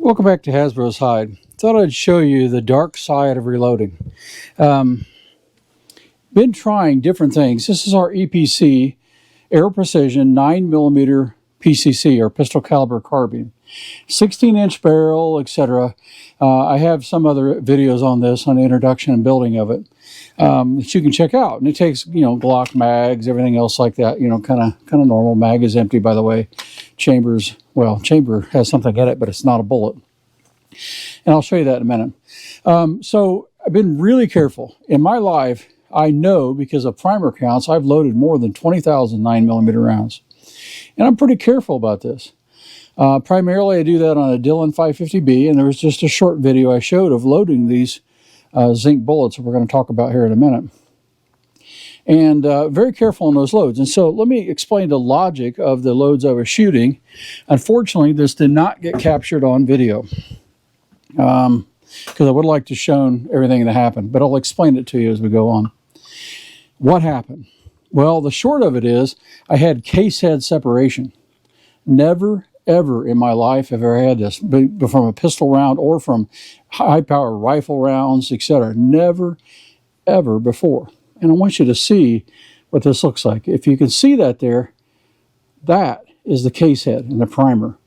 Welcome back to Hasbro's Hide. Thought I'd show you the dark side of reloading. Been trying different things. This is our EPC, Air Precision 9mm PCC, or pistol caliber carbine. 16-inch barrel, etc. I have some other videos on this, on the introduction and building of it, that you can check out. And it takes, Glock mags, everything else like that, kind of normal. Mag is empty, by the way. Chamber has something in it, but it's not a bullet. And I'll show you that in a minute. So I've been really careful. In my life, I know because of primer counts, I've loaded more than 20,000 9mm rounds. And I'm pretty careful about this. Primarily, I do that on a Dillon 550B, and there was just a short video I showed of loading these zinc bullets that we're going to talk about here in a minute. And very careful on those loads. And so let me explain the logic of the loads I was shooting. Unfortunately, this did not get captured on video because I would like to show everything that happened, but I'll explain it to you as we go on. What happened? Well, the short of it is I had case head separation. Never, ever in my life have I ever had this, from a pistol round or from high-power rifle rounds, etc. Never, ever before. And I want you to see what this looks like. If you can see that there, that is the case head and the primer.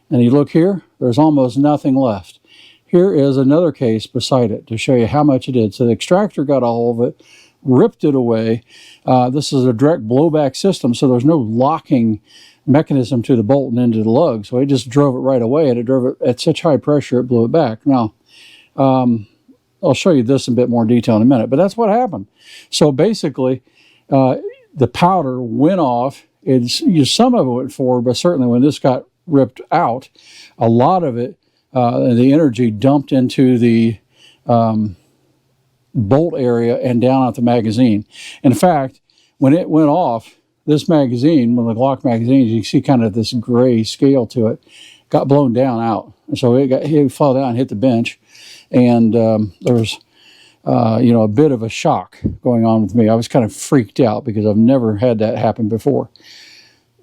And you look here, there's almost nothing left. Here is another case beside it to show you how much it did. So the extractor got a hold of it, ripped it away. This is a direct blowback system, so there's no locking mechanism to the bolt and into the lug. So it just drove it right away, and it drove it at such high pressure it blew it back. Now, I'll show you this in a bit more detail in a minute, but that's what happened. So basically, the powder went off. Some of it went forward, but certainly when this got ripped out, a lot of it, the energy dumped into the bolt area and down at the magazine. In fact, when it went off, this magazine, one of the Glock magazines, you see kind of this gray scale to it, got blown down out. So it fell down and hit the bench. And there was, a bit of a shock going on with me. I was kind of freaked out because I've never had that happen before.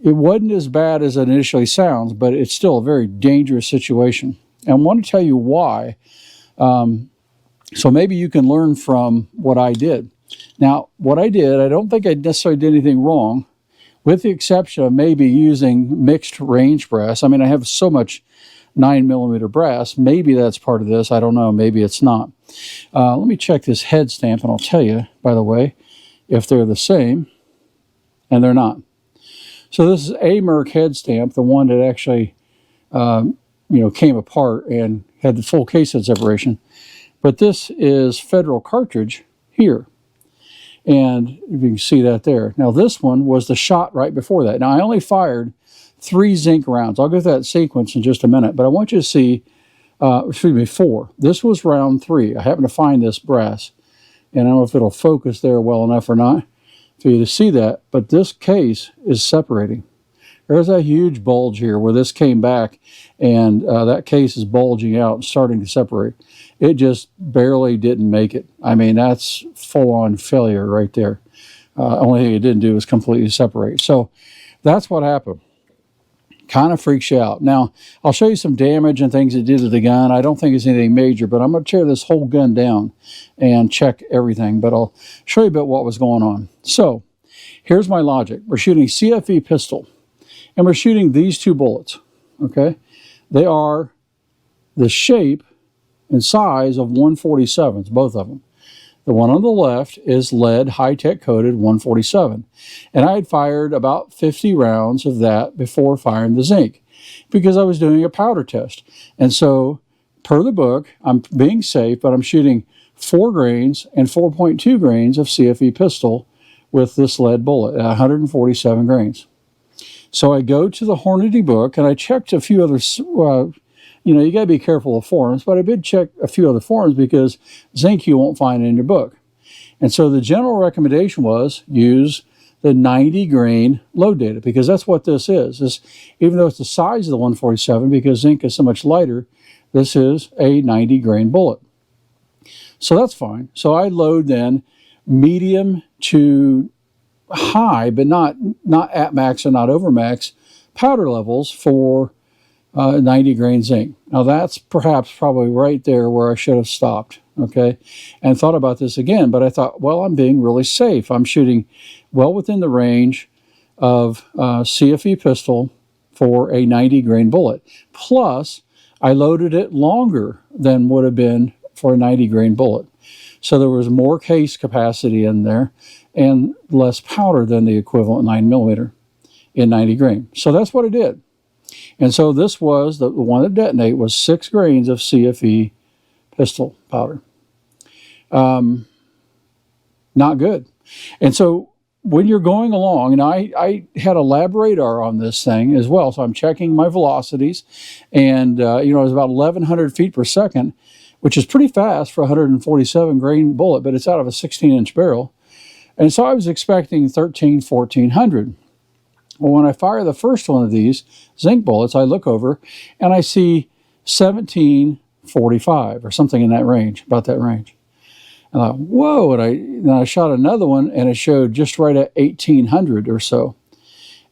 It wasn't as bad as it initially sounds, but it's still a very dangerous situation. And I want to tell you why. So maybe you can learn from what I did. Now, what I did, I don't think I necessarily did anything wrong, with the exception of maybe using mixed range brass. I mean, I have so much 9mm brass. Maybe that's part of this. I don't know. Maybe it's not. Let me check this head stamp, and I'll tell you, by the way, if they're the same, and they're not. So this is a Merck head stamp, the one that actually, came apart and had the full case head separation. But this is Federal cartridge here. And you can see that there. Now, this one was the shot right before that. Now, I only fired 3 zinc rounds. I'll go through that sequence in just a minute, but I want you to see, 4. This was round 3. I happen to find this brass, and I don't know if it'll focus there well enough or not for you to see that, but this case is separating. There's a huge bulge here where this came back, and that case is bulging out and starting to separate. It just barely didn't make it. I mean, that's full-on failure right there. Only thing it didn't do was completely separate. So that's what happened. Kind of freaks you out. Now, I'll show you some damage and things it did to the gun. I don't think it's anything major, but I'm going to tear this whole gun down and check everything. But I'll show you a bit what was going on. So here's my logic. We're shooting CFE pistol, and we're shooting these 2 bullets. Okay? They are the shape and size of 147s, both of them. The one on the left is lead high-tech coated 147. And I had fired about 50 rounds of that before firing the zinc because I was doing a powder test. And so, per the book, I'm being safe, but I'm shooting 4 grains and 4.2 grains of CFE pistol with this lead bullet at 147 grains. So I go to the Hornady book, and I checked a few other, you got to be careful of forms, but I did check a few other forms because zinc you won't find in your book. And so the general recommendation was use the 90 grain load data, because that's what this is. Even though it's the size of the 147, because zinc is so much lighter, this is a 90 grain bullet. So that's fine. So I load then medium to high, but not at max and not over max powder levels for 90 grain zinc. Now that's perhaps probably right there where I should have stopped, okay, and thought about this again, but I thought, well, I'm being really safe. I'm shooting well within the range of CFE pistol for a 90 grain bullet. Plus, I loaded it longer than would have been for a 90 grain bullet. So there was more case capacity in there and less powder than the equivalent 9mm in 90 grain. So that's what I did. And so this was, the one that detonated was 6 grains of CFE pistol powder. Not good. And so when you're going along, and I had a lab radar on this thing as well, so I'm checking my velocities, and it was about 1,100 feet per second, which is pretty fast for a 147 grain bullet, but it's out of a 16-inch barrel. And so I was expecting 1,400. Well, when I fire the first one of these zinc bullets, I look over and I see 1745 or something in that range, about that range. And I thought, whoa, and then I shot another one and it showed just right at 1800 or so.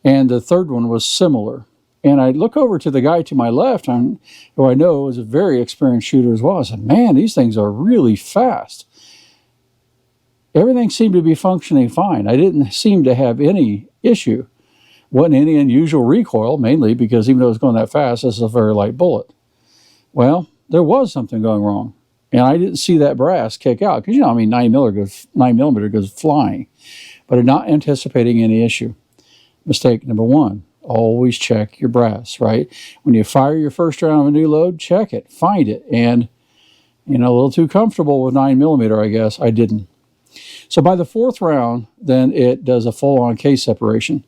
And the third one was similar. And I look over to the guy to my left, who I know is a very experienced shooter as well. I said, man, these things are really fast. Everything seemed to be functioning fine. I didn't seem to have any issue. Wasn't any unusual recoil, mainly because even though it was going that fast, this is a very light bullet. Well, there was something going wrong. And I didn't see that brass kick out. Because, 9mm goes flying. But I'm not anticipating any issue. Mistake number one, always check your brass, right? When you fire your first round of a new load, check it, find it. And, a little too comfortable with 9mm, I guess. I didn't. So by the fourth round, then it does a full-on case separation.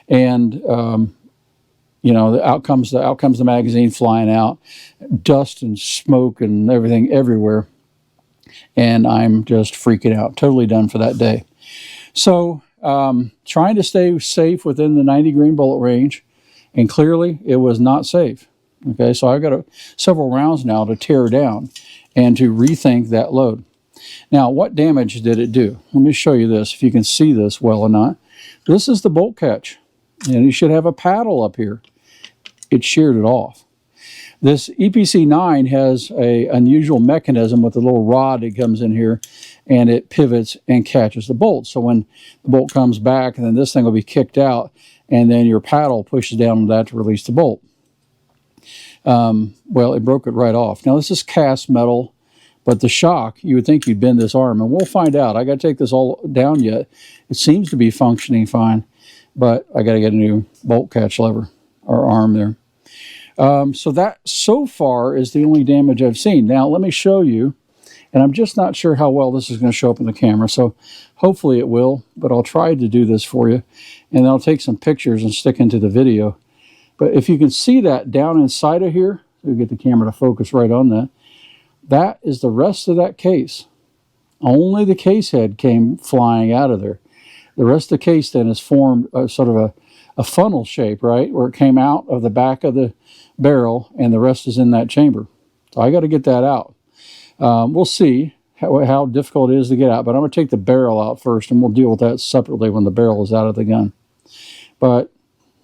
And, out comes the magazine flying out, dust and smoke and everything everywhere. And I'm just freaking out, totally done for that day. So trying to stay safe within the 90 grain bullet range, and clearly it was not safe. Okay, so I've got several rounds now to tear down and to rethink that load. Now, what damage did it do? Let me show you this, if you can see this well or not. This is the bolt catch, and you should have a paddle up here. It sheared it off. This EPC9 has an unusual mechanism with a little rod that comes in here, and it pivots and catches the bolt. So when the bolt comes back, and then this thing will be kicked out, and then your paddle pushes down on that to release the bolt. Well, it broke it right off. Now, this is cast metal, but the shock, you would think you'd bend this arm, and we'll find out. I got to take this all down yet. It seems to be functioning fine, but I got to get a new bolt catch lever or arm there. So that, so far, is the only damage I've seen. Now, let me show you, and I'm just not sure how well this is going to show up in the camera, so hopefully it will, but I'll try to do this for you, and I'll take some pictures and stick into the video. But if you can see that down inside of here, so we get the camera to focus right on that, that is the rest of that case. Only the case head came flying out of there. The rest of the case then is formed sort of a funnel shape, right, where it came out of the back of the barrel, and the rest is in that chamber. So I got to get that out. We'll see how difficult it is to get out, but I'm going to take the barrel out first, and we'll deal with that separately when the barrel is out of the gun. But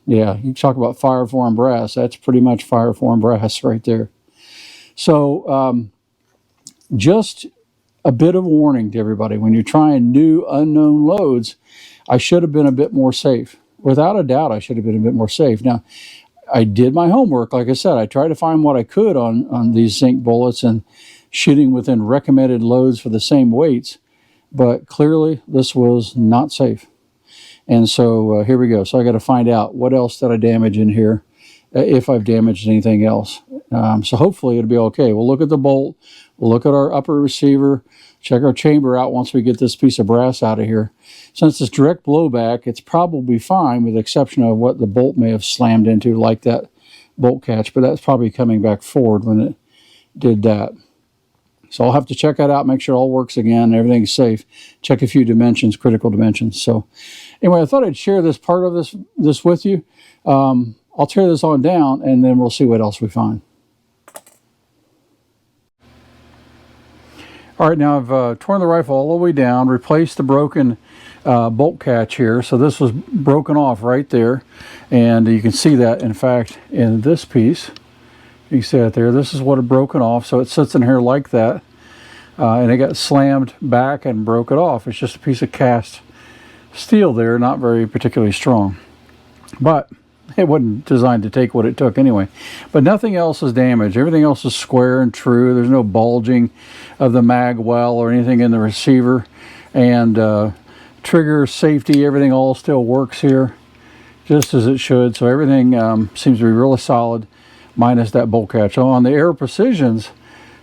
yeah, you talk about fire foreign brass. That's pretty much fire foreign brass right there. So just a bit of warning to everybody. When you're trying new unknown loads, I should have been a bit more safe. Without a doubt, I should have been a bit more safe. Now, I did my homework. Like I said, I tried to find what I could on these zinc bullets and shooting within recommended loads for the same weights. But clearly, this was not safe. And so here we go. So I got to find out what else did I damage in here, if I've damaged anything else. So hopefully it'll be okay. We'll look at the bolt. We'll look at our upper receiver. Check our chamber out once we get this piece of brass out of here. Since it's direct blowback, it's probably fine with the exception of what the bolt may have slammed into, like that bolt catch. But that's probably coming back forward when it did that. So I'll have to check that out, make sure it all works again, everything's safe. Check a few dimensions, critical dimensions. So anyway, I thought I'd share this part of this with you. I'll tear this on down, and then we'll see what else we find. All right, now I've torn the rifle all the way down, replaced the broken bolt catch here. So this was broken off right there. And you can see that, in fact, in this piece. You can see it there. This is what had broken off, so it sits in here like that. And it got slammed back and broke it off. It's just a piece of cast steel there, not very particularly strong. But it wasn't designed to take what it took anyway. But nothing else is damaged. Everything else is square and true. There's no bulging of the mag well or anything in the receiver. And trigger, safety, everything all still works here just as it should. So everything seems to be really solid, minus that bolt catch. So on the Aero Precisions,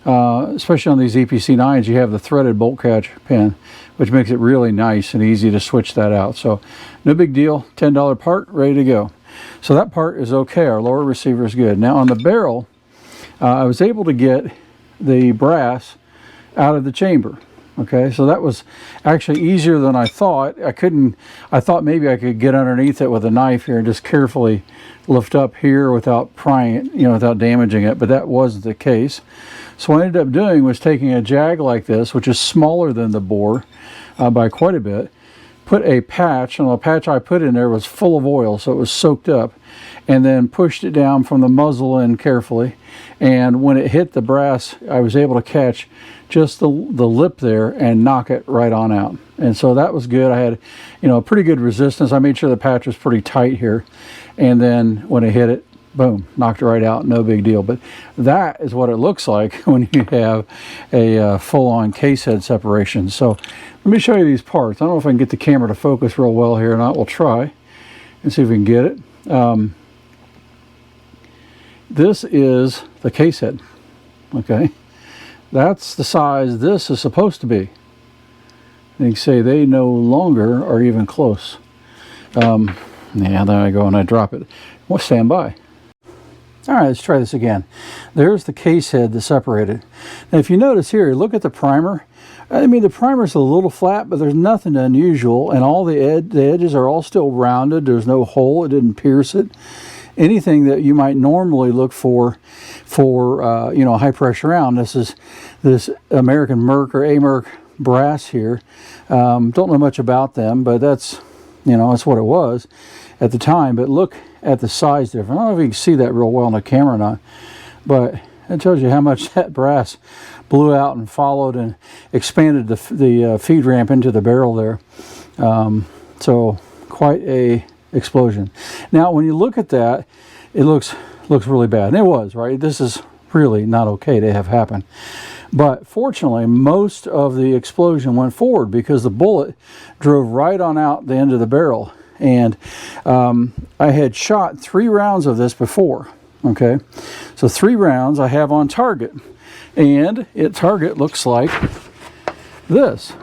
especially on these EPC 9s, you have the threaded bolt catch pin, which makes it really nice and easy to switch that out. So no big deal, $10 part, ready to go. So that part is okay. Our lower receiver is good. Now on the barrel, I was able to get the brass out of the chamber. Okay, so that was actually easier than I thought. I thought maybe I could get underneath it with a knife here and just carefully lift up here without prying it, without damaging it, but that wasn't the case. So what I ended up doing was taking a jag like this, which is smaller than the bore by quite a bit, put a patch, and the patch I put in there was full of oil, so it was soaked up, and then pushed it down from the muzzle in carefully. And when it hit the brass, I was able to catch just the lip there and knock it right on out. And so that was good. I had, a pretty good resistance. I made sure the patch was pretty tight here. And then when it hit it, boom, knocked it right out, no big deal. But that is what it looks like when you have a full-on case head separation. So let me show you these parts. I don't know if I can get the camera to focus real well here or not. We'll try and see if we can get it. This is the case head, okay? That's the size this is supposed to be. And you can say they no longer are even close. Yeah, there I go, and I drop it. Well, stand by. All right, let's try this again. There's the case head that separated. Now, if you notice here, look at the primer. I mean, the primer's a little flat, but there's nothing unusual, and all the edges are all still rounded. There's no hole. It didn't pierce it. Anything that you might normally look for high pressure round. This is this American Merc or Merc brass here. Don't know much about them, but that's that's what it was at the time. But look at the size difference. I don't know if you can see that real well on the camera or not, but it tells you how much that brass blew out and followed and expanded the feed ramp into the barrel there. So quite a explosion. Now when you look at that, it looks really bad, and it was, right? This is really not okay to have happen. But fortunately, most of the explosion went forward because the bullet drove right on out the end of the barrel. And I had shot 3 rounds of this before. Okay, so 3 rounds I have on target, and target looks like this,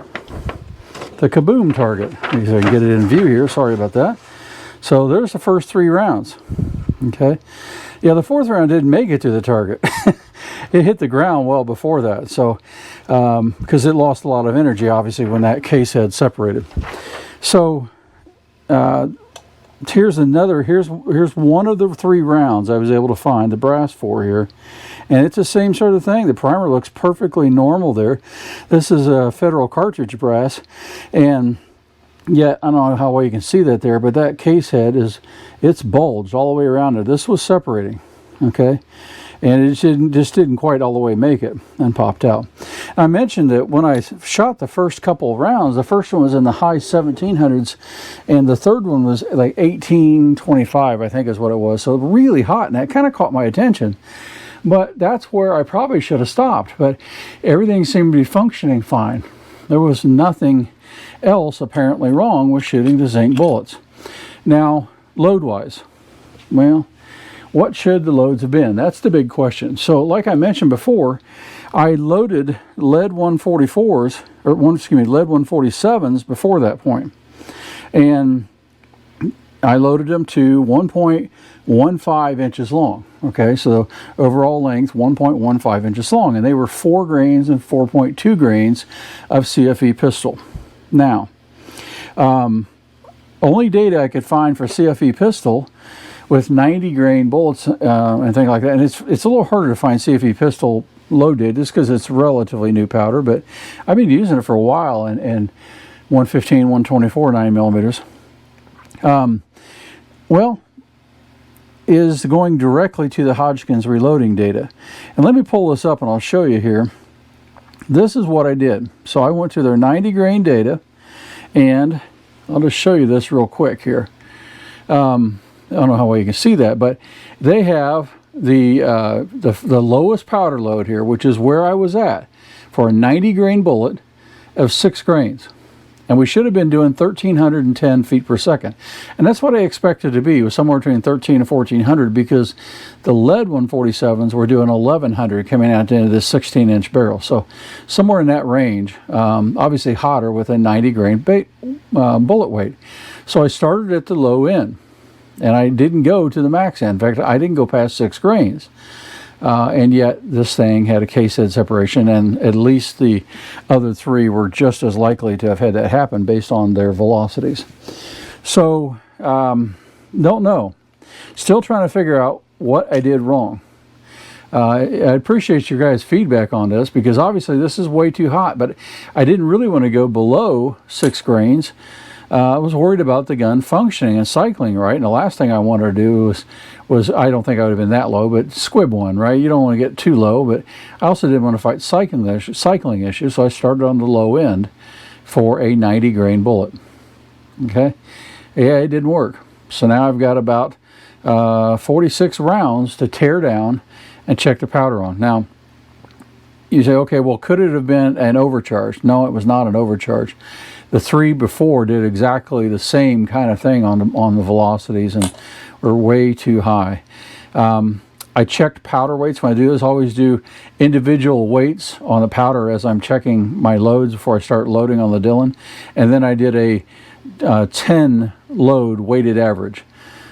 the kaboom target. If I can get it in view here, sorry about that. So there's the first 3 rounds. Okay, yeah, the 4th round didn't make it to the target. It hit the ground well before that, so because it lost a lot of energy obviously when that case head separated. So here's one of the 3 rounds I was able to find the brass for here, and it's the same sort of thing. The primer looks perfectly normal there. This is a Federal cartridge brass, and yet I don't know how well you can see that there, but that case head it's bulged all the way around there. This was separating, okay, and it just didn't quite all the way make it and popped out. I mentioned that when I shot the first couple of rounds, the first one was in the high 1700s, and the third one was like 1825, I think is what it was. So really hot, and that kind of caught my attention. But that's where I probably should have stopped. But everything seemed to be functioning fine. There was nothing else apparently wrong with shooting the zinc bullets. Now, load-wise, well, what should the loads have been? That's the big question. So like I mentioned before, I loaded lead 144s, or lead 147s before that point. And I loaded them to 1.15 inches long. Okay, so overall length 1.15 inches long, and they were 4 grains and 4.2 grains of CFE pistol. Now, only data I could find for CFE pistol with 90 grain bullets and things like that, and it's a little harder to find CFE pistol loaded just because it's relatively new powder, but I've been using it for a while, and 115, 124, 9 millimeters. Well, is going directly to the Hodgkin's reloading data. And let me pull this up and I'll show you here. This is what I did. So I went to their 90 grain data, and I'll just show you this real quick here. I don't know how well you can see that, but they have the lowest powder load here, which is where I was at for a 90 grain bullet of 6 grains. And we should have been doing 1,310 feet per second. And that's what I expected to be. It was somewhere between 1,300 and 1,400, because the lead 147s were doing 1,100 coming out into this 16-inch barrel. So somewhere in that range, obviously hotter with a 90 grain bullet weight. So I started at the low end, and I didn't go to the max end. In fact, I didn't go past 6 grains. And yet this thing had a case head separation, and at least the other 3 were just as likely to have had that happen based on their velocities. So, don't know. Still trying to figure out what I did wrong. I appreciate your guys' feedback on this, because obviously this is way too hot, but I didn't really want to go below 6 grains. I was worried about the gun functioning and cycling right, and the last thing I wanted to do was I don't think I would have been that low, but squib one, right? You don't want to get too low, but I also didn't want to fight cycling issues, so I started on the low end for a 90 grain bullet. Okay, yeah, it didn't work. So now I've got about 46 rounds to tear down and check the powder on. Now, you say, okay, well, could it have been an overcharge? No, it was not an overcharge. The 3 before did exactly the same kind of thing on the velocities and were way too high. I checked powder weights. When I do this, I always do individual weights on the powder as I'm checking my loads before I start loading on the Dillon. And then I did a 10 load weighted average.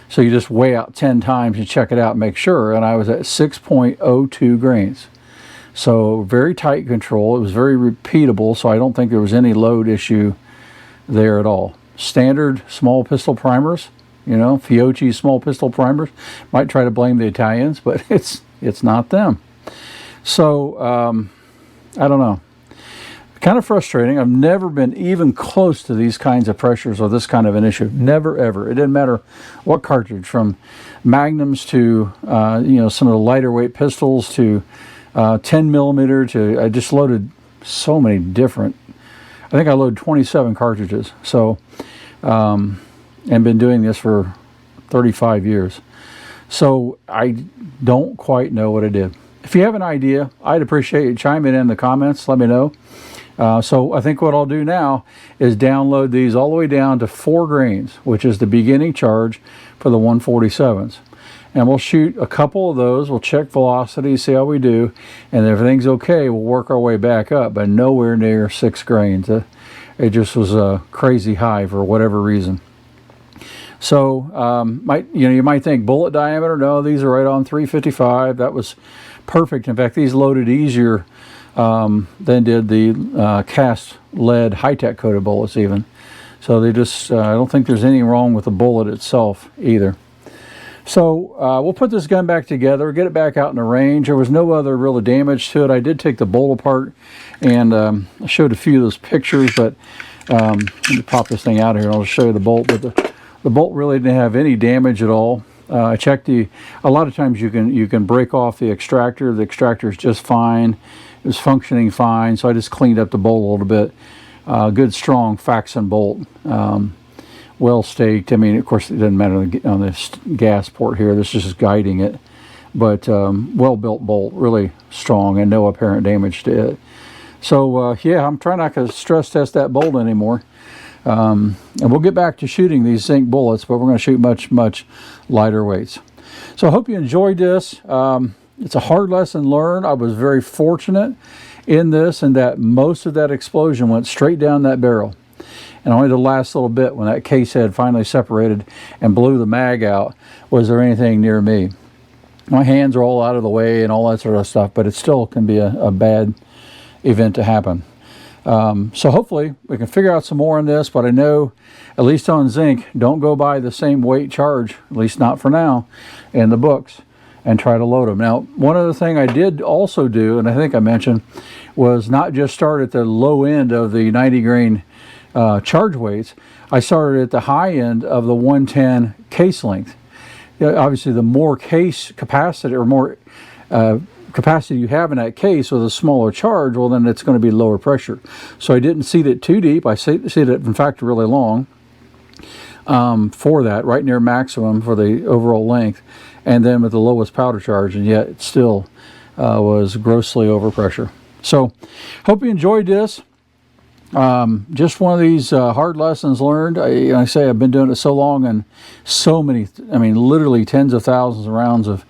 So you just weigh out 10 times and check it out and make sure. And I was at 6.02 grains. So very tight control. It was very repeatable, so I don't think there was any load issue there at all. Standard small pistol primers, you know, Fiocchi small pistol primers. Might try to blame the Italians, but it's not them. So I don't know. Kind of frustrating. I've never been even close to these kinds of pressures or this kind of an issue. Never, ever. It didn't matter what cartridge, from Magnums to you know, some of the lighter weight pistols to 10 millimeter to, I just loaded so many different, I think I loaded 27 cartridges. So, and been doing this for 35 years. So I don't quite know what I did. If you have an idea, I'd appreciate you chiming in the comments. Let me know. So I think what I'll do now is download these all the way down to 4 grains, which is the beginning charge for the 147s. And we'll shoot a couple of those. We'll check velocity, see how we do. And if everything's okay, we'll work our way back up, but nowhere near 6 grains. It just was a crazy high for whatever reason. So you might think bullet diameter. No, these are right on 355. That was perfect. In fact, these loaded easier than did the cast lead high-tech coated bullets even. So they just, I don't think there's anything wrong with the bullet itself either. So we'll put this gun back together, get it back out in the range. There was no other real damage to it. I did take the bolt apart, and I showed a few of those pictures, but let me pop this thing out here and I'll show you the bolt. But the bolt really didn't have any damage at all. I checked a lot of times you can break off the extractor. The extractor is just fine. It was functioning fine, so I just cleaned up the bolt a little bit. Good strong Faxon bolt. Well staked. I mean, of course, it doesn't matter on this gas port here. This is just guiding it. But well built bolt, really strong, and no apparent damage to it. So yeah, I'm trying not to stress test that bolt anymore. And we'll get back to shooting these zinc bullets, but we're going to shoot much lighter weights. So I hope you enjoyed this. It's a hard lesson learned. I was very fortunate in this, and that most of that explosion went straight down that barrel. And only the last little bit, when that case head finally separated and blew the mag out, was there anything near me. My hands are all out of the way and all that sort of stuff, but it still can be a bad event to happen. So hopefully we can figure out some more on this, but I know, at least on zinc, don't go by the same weight charge, at least not for now, in the books, and try to load them. Now, one other thing I did also do, and I think I mentioned, was not just start at the low end of the 90 grain charge weights. I started at the high end of the 110 case length. obviously the more case capacity or more capacity you have in that case with a smaller charge, well, then it's going to be lower pressure. So I didn't seat it too deep. I seated it, in fact, really long for that, right near maximum for the overall length, and then with the lowest powder charge, and yet it still was grossly overpressure. So hope you enjoyed this. Just one of these hard lessons learned. I say I've been doing it so long, and so many, I mean, literally tens of thousands of rounds of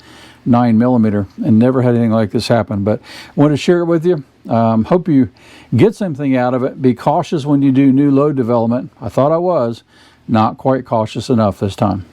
9mm, and never had anything like this happen. But I wanted to share it with you. Hope you get something out of it. Be cautious when you do new load development. I thought I was not quite cautious enough this time.